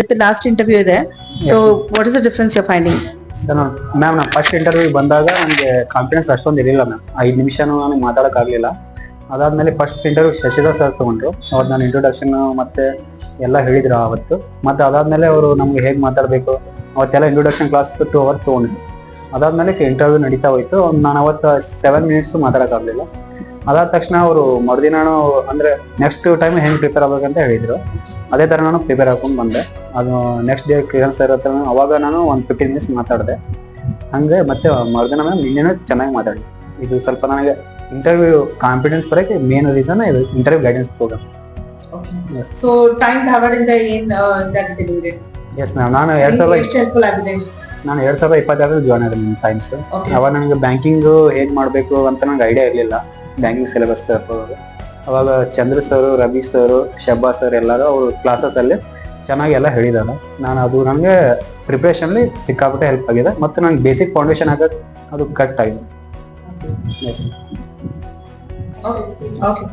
With the last interview ಇದೆ. So what is the difference you're finding? Sir ma'am ನಾನು first interview ಬಂದಾಗ ನನಗೆ confidence ಅಷ್ಟೊಂದು ಇರಲಿಲ್ಲ ಮ್ಯಾಮ್. 5 ನಿಮಿಷನೂ ನಾನು ಮಾತಾಡೋಕ್ಕಾಗಲಿಲ್ಲ. ಅದಾದಮೇಲೆ ಫಸ್ಟ್ ಇಂಟರ್ವ್ಯೂ ಶಶಿಧರ್ ಸರ್ ತೊಗೊಂಡ್ರು. ಅವ್ರು ನಾನು ಇಂಟ್ರೊಡಕ್ಷನ್ ಮತ್ತೆ ಎಲ್ಲ ಹೇಳಿದ್ರು ಅವತ್ತು. ಮತ್ತು ಅದಾದಮೇಲೆ ಅವರು ನಮ್ಗೆ ಹೇಗೆ ಮಾತಾಡಬೇಕು ಅವತ್ತೆಲ್ಲ ಇಂಟ್ರೊಡಕ್ಷನ್ ಕ್ಲಾಸ್ 2 ಅವರ್ಸ್ ತೊಗೊಂಡಿದ್ರು. ಅದಾದಮೇಲೆ ಇಂಟರ್ವ್ಯೂ ನಡೀತಾ ಹೋಯ್ತು. ನಾನು ಅವತ್ತು 7 ಮಿನಿಟ್ಸು ಮಾತಾಡೋಕ್ಕಾಗಲಿಲ್ಲ. ಅದಾದ ತಕ್ಷಣ ಅವರು ಮರುದಿನಾನು ಅಂದರೆ ನೆಕ್ಸ್ಟ್ ಟೈಮ್ ಹೆಂಗೆ ಪ್ರಿಪೇರ್ ಆಗ್ಬೇಕಂತ ಹೇಳಿದರು. ಅದೇ ಥರ ನಾನು ಪ್ರಿಪೇರ್ ಹಾಕೊಂಡು ಬಂದೆ. ಅದು ನೆಕ್ಸ್ಟ್ ಡೇ ಕಿರಣ್ ಸರ್ ಹತ್ರ ಅವಾಗ ನಾನು ಒಂದು 15 ಮಿನಿಟ್ಸ್ ಮಾತಾಡಿದೆ. ಹಂಗೆ ಮತ್ತೆ ಮರುದಿನ ನಿನ್ನೆನೂ ಚೆನ್ನಾಗಿ ಮಾತಾಡಿದೆ. ಇದು ಸ್ವಲ್ಪ ನನಗೆ ಇಂಟರ್ವ್ಯೂ ಕಾನ್ಫಿಡೆನ್ಸ್ ಬರೋಕ್ಕೆ ಮೇನ್ ರೀಸನ್ ಇದು interview guidance program. So time ಧಾರವಾಡದಿಂದ ಏನು ಇದಾಗಿದೆ ನಿಮಗೆ? ಎಸ್ ಮ್ಯಾಮ್, ನಾನು 2000 ಎಷ್ಟು ಹೆಲ್ಪ್ಫುಲ್ ಆಗಿದೆ? ನಾನು 2026 ಜಾಯ್ನ್ ಆಗಿದೆ ನಿಮ್ಮ ಟೈಮ್ಸ್. ಅವಾಗ ನನಗೆ ಬ್ಯಾಂಕಿಂಗು ಹೇಗೆ ಮಾಡಬೇಕು ಅಂತ ನನಗೆ ಐಡಿಯಾ ಇರಲಿಲ್ಲ. ಬ್ಯಾಂಕಿಂಗ್ ಸಿಲೆಬಸ್ ಅವಾಗ ಚಂದ್ರ ಸರ್, ರವಿ ಸರ್, ಶಬ್ಬಾ ಸರ್ ಎಲ್ಲರೂ ಅವರು ಕ್ಲಾಸಸ್ಸಲ್ಲಿ ಚೆನ್ನಾಗಿ ಎಲ್ಲ ಹೇಳಿದ್ದಾರೆ. ನಾನು ಅದು ನನಗೆ ಪ್ರಿಪ್ರೇಷನ್ಲಿ ಸಿಕ್ಕಾಪಟ್ಟೆ ಹೆಲ್ಪ್ ಆಗಿದೆ. ಮತ್ತು ನನಗೆ ಬೇಸಿಕ್ ಫೌಂಡೇಶನ್ ಆಗೋದು ಅದು ಕರೆಕ್ಟ್ ಆಗಿದೆ. ಓಕೆ.